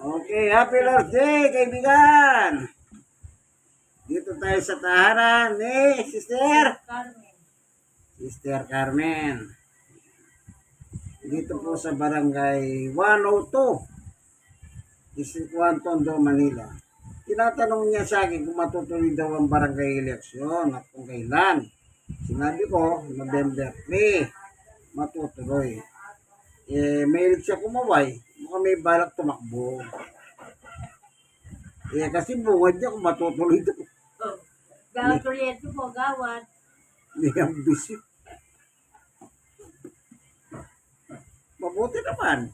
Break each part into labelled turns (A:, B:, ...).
A: Okay, happy Lord's Day, kaibigan! Dito tayo sa tahanan ni Sister Carmen. Dito po sa barangay 102, District 1, Tondo, Manila. Tinatanong niya sa akin kung matutuloy daw ang barangay eleksyon at kung kailan. Sinabi ko, November 3, matutuloy. Mahilig siya kumaway. Mukhang may balak tumakbo. Kasi bungad niya kung matutuloy ito.
B: Gawat kuryente po, gawat.
A: May ambisyon. Mabuti naman.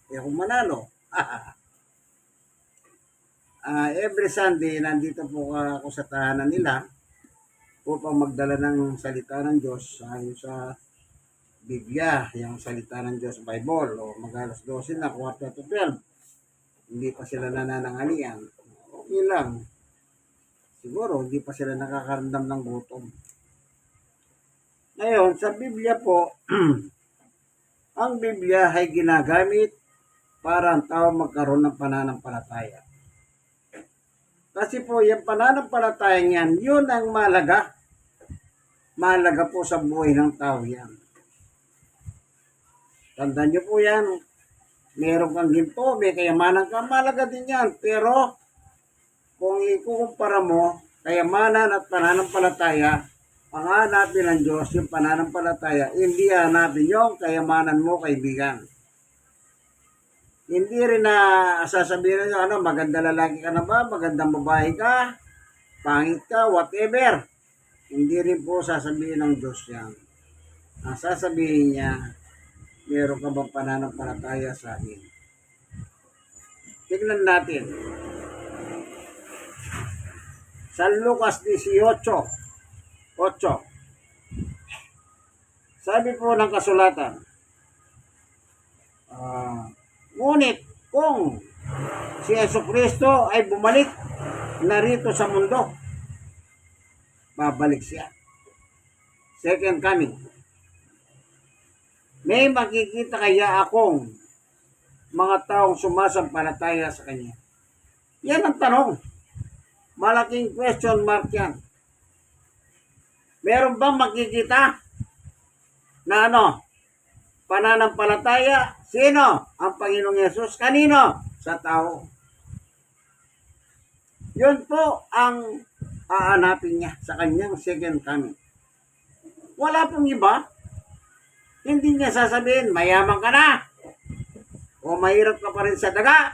A: Kung manalo. Every Sunday, nandito po ako sa tahanan nila upang magdala ng salita ng Diyos ayon sa Biblia, yung salita ng Diyos, Bible, o mag-alas 12 na, 11:45. Hindi pa sila nananangalian. Okay lang. Siguro, hindi pa sila nakakaramdam ng gutom. Ngayon, sa Biblia po, ang Biblia ay ginagamit para ang tao magkaroon ng pananampalataya. Kasi po, yung pananampalataya niyan, yun ang mahalaga. Mahalaga po sa buhay ng tao yan. Tandaan nyo po yan. Meron kang ginto, may kayamanan ka, mahalaga din yan. Pero, kung ikukumpara mo, kayamanan at pananampalataya, ang hanapin ng Diyos, yung pananampalataya, hindi hanapin yung kayamanan mo, kaibigan. Hindi rin na sasabihin nyo, maganda lalaki ka na ba, magandang babae ka, pangit ka, whatever. Hindi rin po sasabihin ng Diyos yan. Ang sasabihin niya, meron ka bang pananampalataya sa akin? Tignan natin. Sa Lucas 18:8. Sabi po ng kasulatan, ngunit kung si Jesucristo ay bumalik narito sa mundo, babalik siya. Second coming. May makikita kaya akong mga taong sumasampalataya sa Kanya? Yan ang tanong. Malaking question mark yan. Meron bang makikita na pananampalataya? Sino? Ang Panginoong Yesus. Kanino? Sa tao. Yun po ang aanapin niya sa Kanyang second coming. Wala pong iba. Hindi niya sasabihin, mayaman ka na, o mahirap ka pa rin sa daga,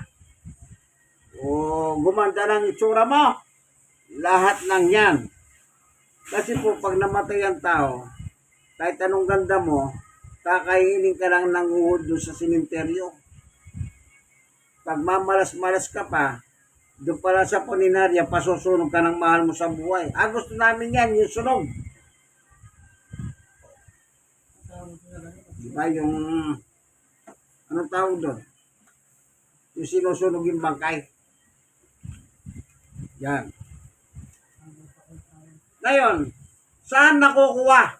A: o gumanda ng itsura mo. Lahat ng yan. Kasi po, pag namatay ang tao, kahit anong ganda mo, kakainin ka lang ng uhod doon sa simenteryo. Pag mamalas-malas ka pa, doon pala sa puninarya, pasusunog ka ng mahal mo sa buhay. Gusto namin yan, yung sunog. Diba yung, anong tawag doon? Yung sinusunog yung bangkay. Yan. Ngayon, saan nakukuha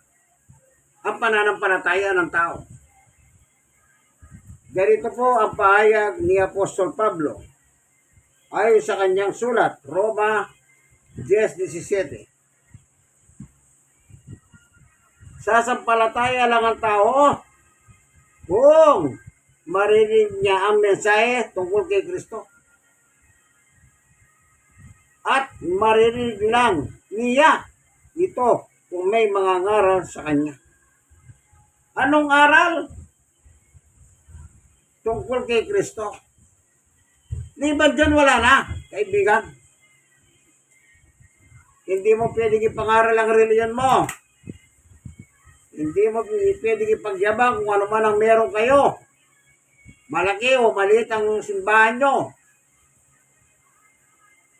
A: ang pananampalataya ng tao? Ganito po ang pahayag ni Apostol Pablo ayon sa kanyang sulat, Roma 10:17. Sasampalataya lang ang tao kung marinig niya ang mensahe tungkol kay Kristo. At marinig lang niya ito kung may mga ngaral sa Kanya. Anong aral? Tungkol kay Kristo. Liban dyan, wala na, kaibigan. Hindi mo pwedeng ipangaral ang reliyon mo. Hindi mo pwedeng ipagyabang kung ano man ang meron kayo. Malaki o maliit ang simbahan nyo.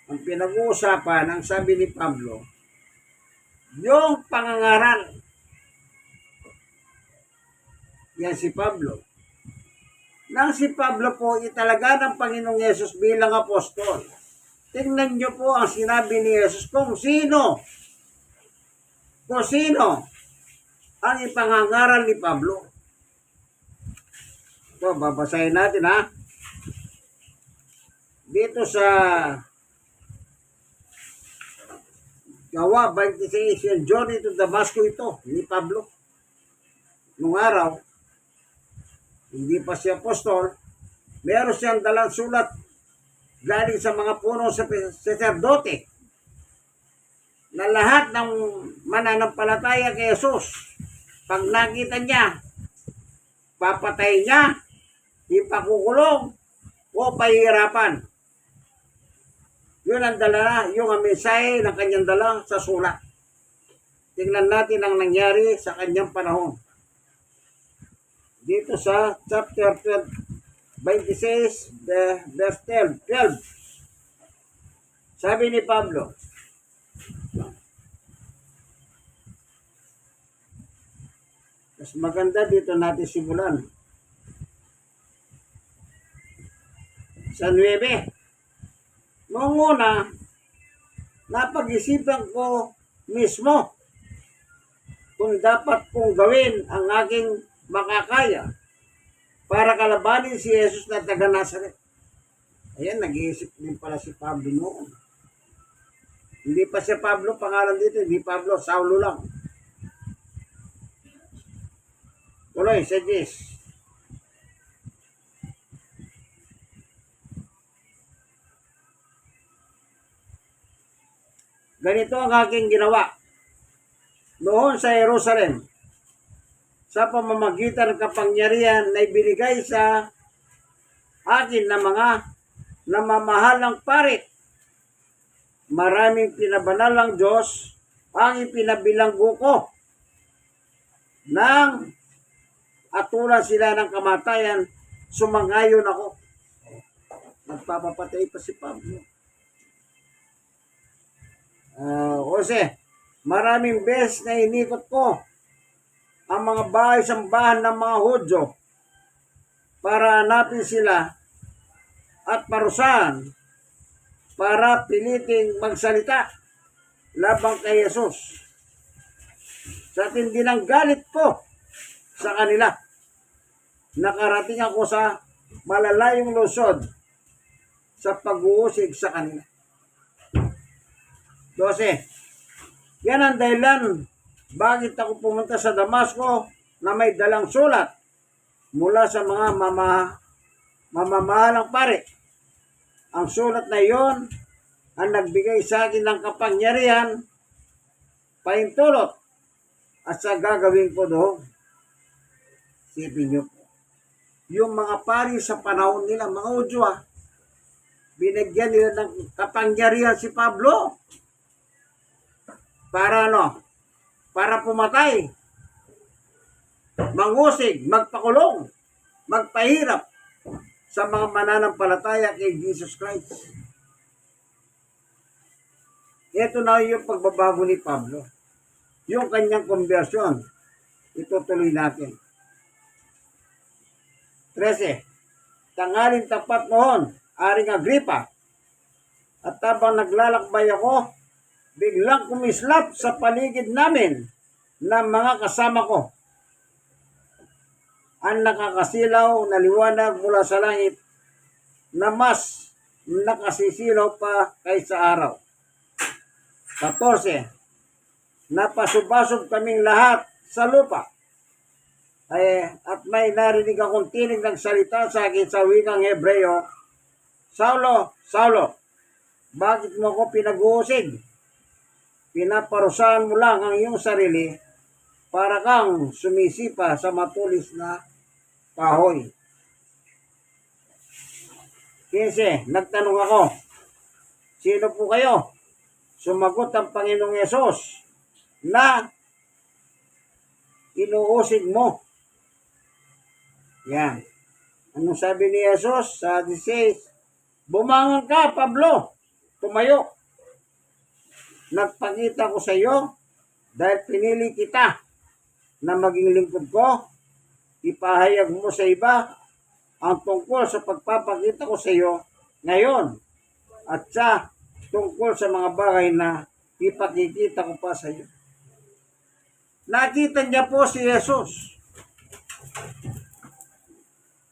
A: Ang pinag-uusapan, ang sabi ni Pablo, yung pangangaral. Yan si Pablo. Nang si Pablo po italaga ng Panginoong Yesus bilang apostol. Tingnan nyo po ang sinabi ni Yesus kung sino ang ipangangaral ni Pablo. Ito, babasahin natin ha. dito sa Gawa 26, yung journey to Damascus ito, ni Pablo. Nung araw, hindi pa siya apostol, meron siyang dalang sulat galing sa mga puno sa sacerdote na lahat ng mananampalataya kay Jesus, pag nakita niya, papatay niya, ipakukulong, o pahihirapan. Yun ang dala, yung mensahe ng kanyang dala sa sulat. Tingnan natin ang nangyari sa kanyang panahon. Dito sa chapter 26, verse 12. Sabi ni Pablo, mas maganda dito natin simulan. Sa 9. Noong una, napag-isipan ko mismo kung dapat kong gawin ang aking makakaya para kalabanin si Jesus na taga Nazaret. Ayan, nag-iisip din pala si Pablo noon. Hindi pa siya Pablo, pangalan dito, hindi Pablo, Saulo lang. Tuloy, sa 10. Ganito ang aking ginawa noon sa Jerusalem sa pamamagitan ng kapangyarihan na ibinigay sa akin ng mga namamahalang parit. Maraming pinabanalang Diyos ang ipinabilanggo ko nang atulan sila ng kamatayan, sumangayon ako. Nagpapapatay pa si Pablo. Kasi maraming beses na inikot ko ang mga bahay-sambahan ng mga Hudyo para hanapin sila at parusahan para piliting magsalita labang kay Jesus. Sa tindi ng galit ko sa kanila, nakarating ako sa malalayong lungsod sa pag-uusig sa kanila. 12. Yan ang dahilan bakit ako pumunta sa Damasco na may dalang sulat mula sa mga mamamahalang pare. Ang sulat na iyon ang nagbigay sa akin ng kapangyarihan, pahintulot, at sa gagawin ko doon. Sipin niyo po, yung mga pari sa panahon nila, mga Hudyo, binigyan nila ng kapangyarihan si Pablo. Para ano? Para pumatay, mangusig, magpakulong, magpahirap sa mga mananampalataya kay Jesus Christ. Ito na yung pagbabago ni Pablo. Yung kanyang conversion. Itutuloy natin. 13. Tanghalin tapat noon, Aring Agripa. At habang naglalakbay ako, biglang kumislap sa paligid namin ng mga kasama ko. Ang nakakasilaw na liwanag mula sa langit na mas nakasisilaw pa kaysa araw. 14. Napasubasog kaming lahat sa lupa. At may narinig akong tinig ng salita sa akin sa wikang Hebreo, Saulo, Saulo, bakit mo ko pinag-uusig? Pinaparusahan mo lang ang iyong sarili para kang sumisipa sa matulis na kahoy. 15. Nagtanong ako, sino po kayo? Sumagot ang Panginoong Yesus na inuusig mo. Yan. Anong sabi ni Yesus sa 16? Bumangon ka, Pablo. Tumayo. Nagpakita ko sa iyo dahil pinili kita na maging lingkod ko. Ipahayag mo sa iba ang tungkol sa pagpapakita ko sa iyo ngayon at sa tungkol sa mga bagay na ipakikita ko pa sa iyo. Nakita niya po si Jesus.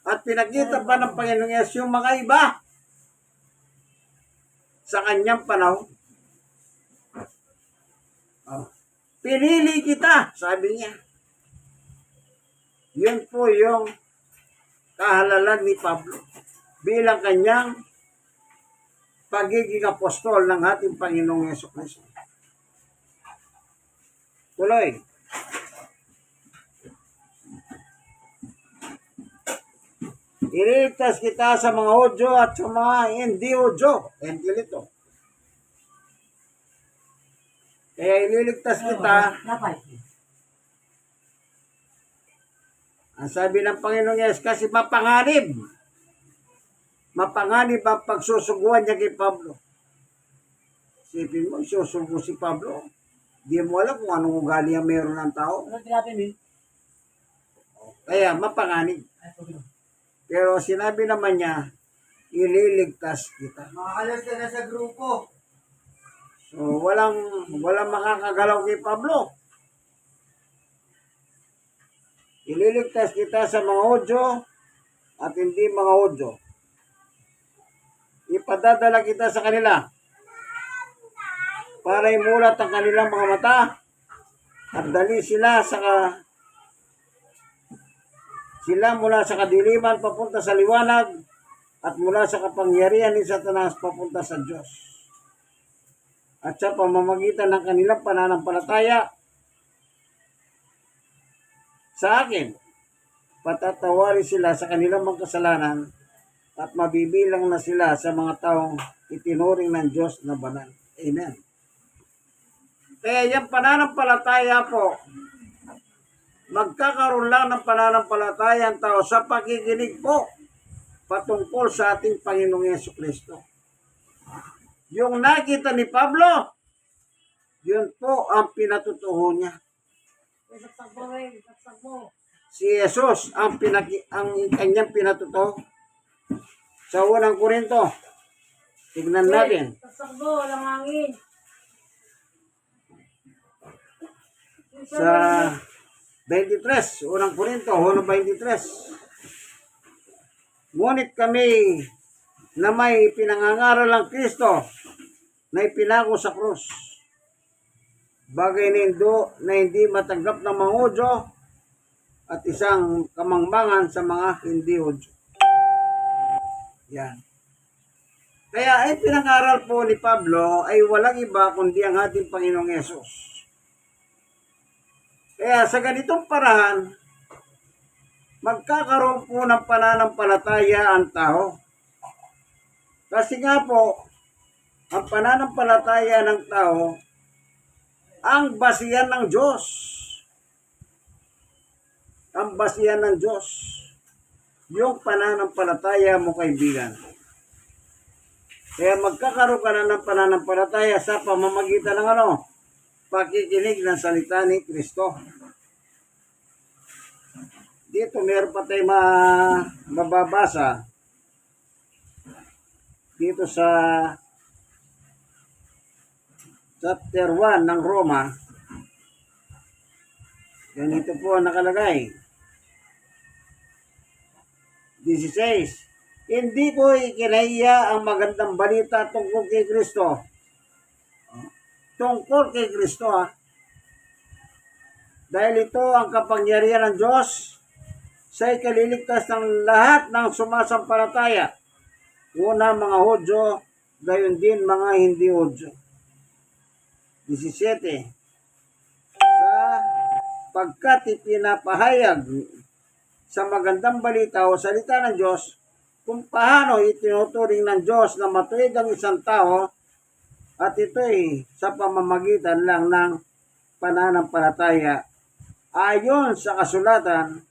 A: At pinakita pa ng Panginoong Yesus yung mga iba sa kanyang panahon. Oh. Pinili kita, sabi niya. Yun po yung kahalalan ni Pablo bilang kanyang pagiging apostol ng ating Panginoong Jesucristo. Tuloy. Ililigtas kita sa mga Hudyo at sa mga hindi Hudyo. Hindi ito. Kaya ililigtas kita. Ang sabi ng Panginoong Yesus, kasi mapanganib. Mapanganib ang pagsusuguan niya kay Pablo. Isipin mo, susugo si Pablo. Di mo alam kung anong ugali ang meron ng tao. Kaya mapanganib. Pero sinabi naman niya, ililigtas kita.
C: Makakalas ka na sa grupo.
A: So, walang makakagalaw kay Pablo. Ililigtas kita sa mga Hudyo at hindi mga Hudyo. Ipadadala kita sa kanila para imulat ang kanilang mga mata at dali sila mula sa kadiliman papunta sa liwanag at mula sa kapangyarihan ni Satanas papunta sa Diyos. At sa pamamagitan ng kanilang pananampalataya sa akin, patatawarin sila sa kanilang mga kasalanan at mabibilang na sila sa mga taong itinuring ng Diyos na banal. Amen. Kaya yung pananampalataya po, magkakaroon lang ng pananampalataya ang tao sa pakikinig po patungkol sa ating Panginoong Jesucristo. Yung nakita ni Pablo, yun po ang pinatutuho niya. Si Jesus ang kanyang pinatutuho. Sa unang Korinto, tignan natin.
B: Tasakbo, walang hangin.
A: Sa 23, unang Korinto, 1:23. Ngunit kami na may pinangangaral ng Kristo na ipinako sa krus. Bagay na hindi matanggap ng mga Hudyo at isang kamangmangan sa mga hindi Hudyo. Yan. Kaya ay pinangaral po ni Pablo ay walang iba kundi ang ating Panginoong Yesus. Kaya sa ganitong parahan, magkakaroon po ng pananampalataya ang tao. Kasi nga po, ang pananampalataya ng tao, ang basihan ng Diyos. Ang basihan ng Diyos. Yung pananampalataya mo, kaibigan. Kaya magkakaroon ka na ng pananampalataya sa pamamagitan ng pakikinig ng salita ni Kristo. Dito meron pa tayong mababasa dito sa chapter 1 ng Roma. Ganito po ang nakalagay. 16. Hindi ko ikinahiya ang magandang balita tungkol kay Kristo. Tungkol kay Kristo dahil ito ang kapangyarihan ng Diyos sa ikaliligtas ng lahat ng sumasampalataya. Una, mga Hudyo, gayon din mga hindi Hudyo. 17. Pagkat ipinapahayag sa magandang balita o salita ng Diyos kung paano itinuturing ng Diyos na matuwid ang isang tao at ito'y sa pamamagitan lang ng pananampalataya. Ayon sa kasulatan,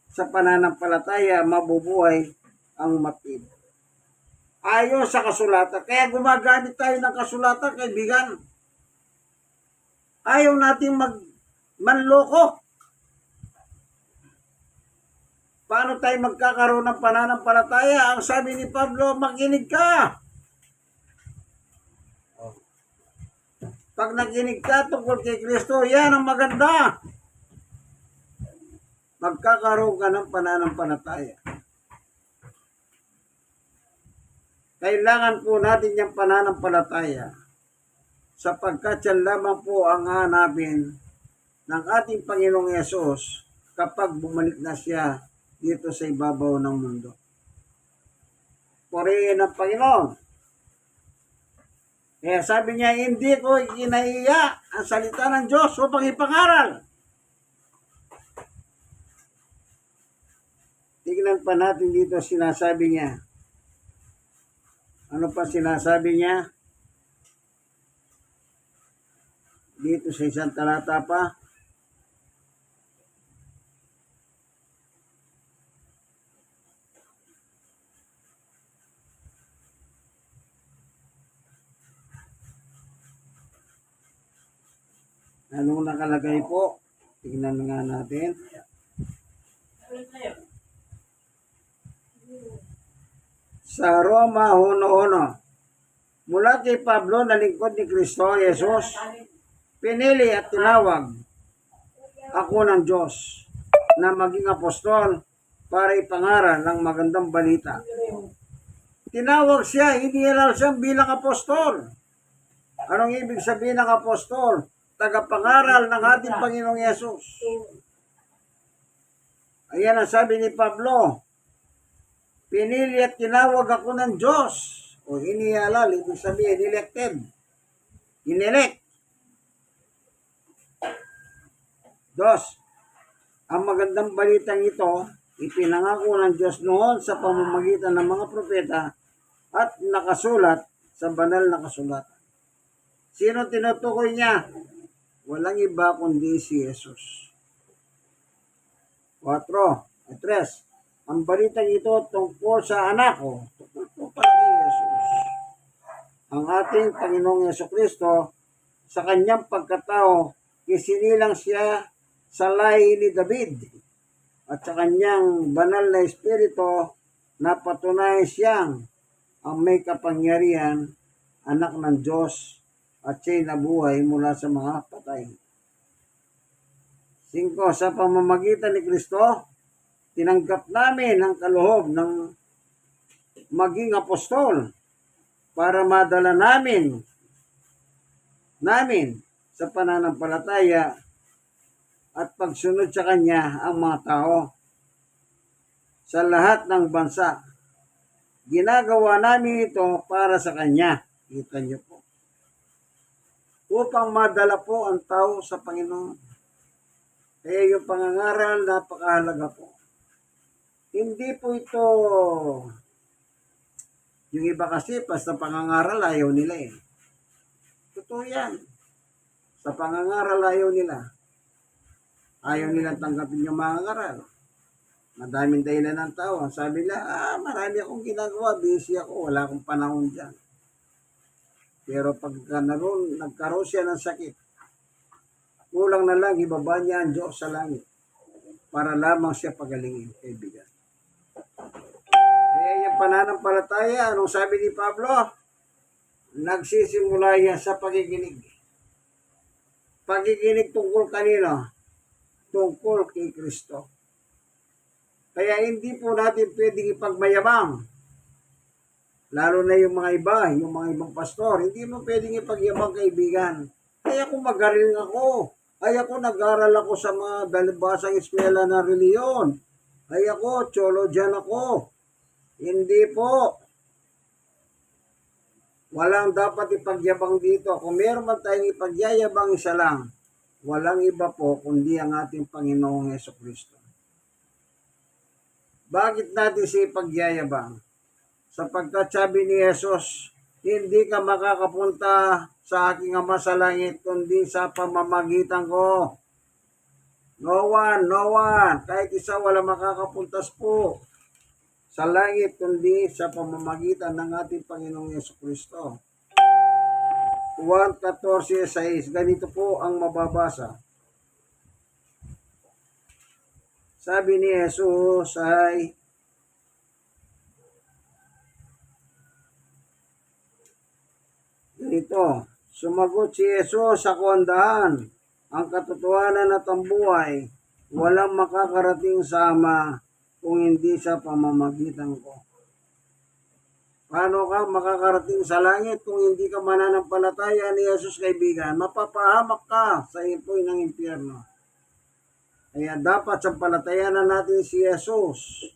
A: sa pananampalataya mabubuhay ang mapid. Ayon sa kasulatan. Kaya gumagamit tayo ng kasulatan, kaibigan. Ayaw nating manloko. Paano tayo magkakaroon ng pananampalataya? Ang sabi ni Pablo, makinig ka. Pag nakinig ka tungkol kay Kristo, yan ang maganda. Magkakaroon ka ng pananampalataya. Kailangan po natin yung pananampalataya sapagkat yan lamang po ang hanapin ng ating Panginoong Yesus kapag bumalik na siya dito sa ibabaw ng mundo. Purihin ang Panginoon. Kaya sabi niya, hindi ko kinaiya ang salita ng Diyos upang ipangaral. Tignan pa natin dito sinasabi niya. Ano pa sinasabi niya? Dito sa isang talata pa. Anong nakalagay po? Tingnan nga natin. Sa Roma 1:1, mula kay Pablo na lingkod ni Kristo Jesus, pinili at tinawag ako ng Diyos na maging apostol para ipangaral ng magandang balita. Tinawag siya, inihalal siyang bilang apostol. Anong ibig sabihin ng apostol? Tagapangaral ng ating Panginoong Yesus. Ayan ang sabi ni Pablo, pinili at tinawag ako ng Diyos. O inihalal, ibig sabihin, elected. Inelect. Dos, ang magandang balitang ito, ipinangako ng Diyos noon sa pamamagitan ng mga propeta at nakasulat sa banal na kasulatan. Sino tinutukoy niya? Walang iba kundi si Jesus. 3. Ang balitang ito tungkol sa anak ko, tungkol po pala kay Jesus. Ang ating Panginoong Jesucristo, sa kanyang pagkatao, isinilang siya sa lahi ni David at sa kanyang banal na espiritu na patunayan siyang ang may kapangyarihan, anak ng Diyos, at siya'y nabuhay mula sa mga patay. 5. Sa pamamagitan ni Kristo, tinanggap namin ang kaloob ng maging apostol para madala namin sa pananampalataya at pagsunod sa Kanya ang mga tao sa lahat ng bansa. Ginagawa namin ito para sa Kanya. Kita niyo po. Upang madala po ang tao sa Panginoon. Kaya yung pangangaral, napakahalaga po. Hindi po ito, yung iba kasi, basta pangangaral, ayaw nila eh. Totoo yan. Sa pangangaral, ayaw nila. Ayaw nilang tanggapin yung mga ngaral. Madaming dahilan ng tao. Sabi nila, marami akong ginagawa, busy ako, wala akong panahon dyan. Pero pag nagkaroon siya ng sakit, kulang na lang, ibaba niya ang Diyos sa langit para lamang siya pagalingin, kaibigan. Kaya yung pananampalataya, anong sabi ni Pablo? Nagsisimula yan sa pagiginig. Pagiginig tungkol kanino? Tungkol kay Kristo. Kaya hindi po natin pwedeng ipagmayabang. Lalo na yung mga iba, yung mga ibang pastor, hindi mo pwedeng ipagyabang, kaibigan. Ay ako magaling ako. Ay ako nag-aral ako sa mga dalibasang eskwela ng reliyon. Ay ako, theologian ako. Hindi po. Walang dapat ipagyabang dito. Kung meron man tayong ipagyayabang, isa lang. Walang iba po kundi ang ating Panginoong Jesucristo. Bakit natin siya ipagyayabang? Sapagkat sabi ni Jesus, hindi ka makakapunta sa aking Ama sa langit, kundi sa pamamagitan ko. No one, kahit isa wala makakapuntas po sa langit, kundi sa pamamagitan ng ating Panginoong Jesucristo. Juan 14:6, ganito po ang mababasa. Sabi ni Jesus ay, ganito, sumagot si Jesus sa kuandaan, ang katotohanan at ang buhay, walang makakarating sa Ama kung hindi sa pamamagitan ko. Paano ka makakarating sa langit kung hindi ka mananampalataya ni Jesus, kaibigan? Mapapahamak ka sa impoy ng impyerno. Kaya dapat sampalatayanan natin si Jesus,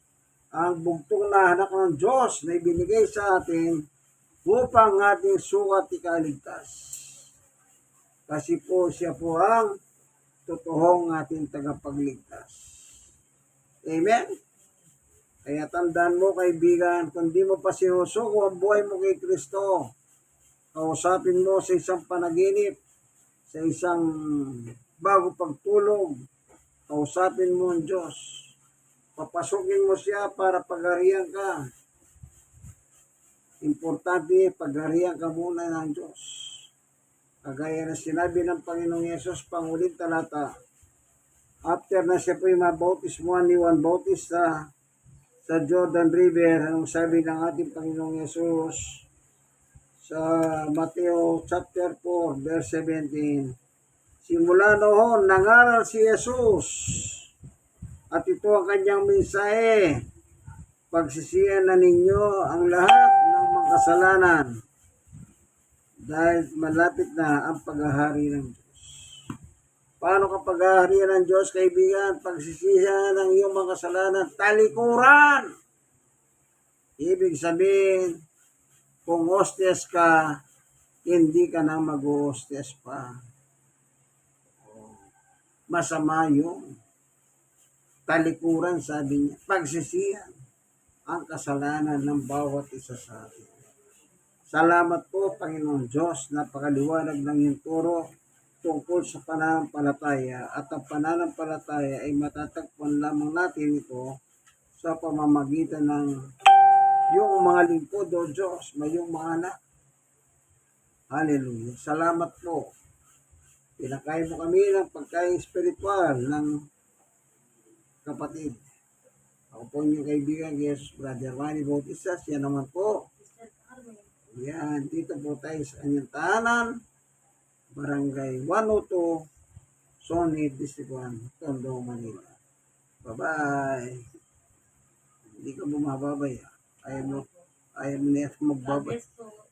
A: ang bugtong na anak ng Diyos na ibinigay sa atin upang ating sukat ikaligtas. Kasi po siya po ang totoong ating tagapagligtas. Amen? Kaya tandaan mo, kaibigan, kung di mo pa sinusuko ang buhay mo kay Kristo, kausapin mo sa isang panaginip, sa isang bago pagtulog, kausapin mo ang Diyos. Papasukin mo siya para pagharihan ka. Importante, pagharihan ka muna ng Diyos. Kagaya na sinabi ng Panginoong Yesus, pangulit talata, after na siya po yung mabautismuhan ni Juan Bautista sa Jordan River, anong sabi ng ating Panginoong Yesus sa Mateo chapter 4, verse 17, simula noon, nangaral si Jesus at ito ang kanyang mensahe, pagsisihan na ninyo ang lahat ng mga kasalanan dahil malapit na ang paghahari ng Diyos. Paano ka paghaharian ng Diyos, kaibigan? Pagsisihan ng iyong mga kasalanan, talikuran. Ibig sabihin, kung hostes ka, hindi ka na mag-hostes pa. Masama yung talikuran, sabi niya. Pagsisihan ang kasalanan ng bawat isa sa atin. Salamat po, Panginoon Diyos, napakaliwanag ng iyong turo tungkol sa pananampalataya, at ang pananampalataya ay matatagpuan lamang natin ito sa pamamagitan ng yung mga lingkod o Diyos, mayong mga anak. Hallelujah. Salamat po. Pinakain mo kami ng pagkain spiritual ng kapatid. Ako po inyong kaibigan, Jesus, Brother Manny Bautista. Siya naman po. Yan, dito po tayo sa kanyang tahanan. Barangay 102, Sonid, District 1, Tondo, Manila. Bye-bye. Hindi ka bumababay. Ayaw mo na magbabay.
B: God bless po.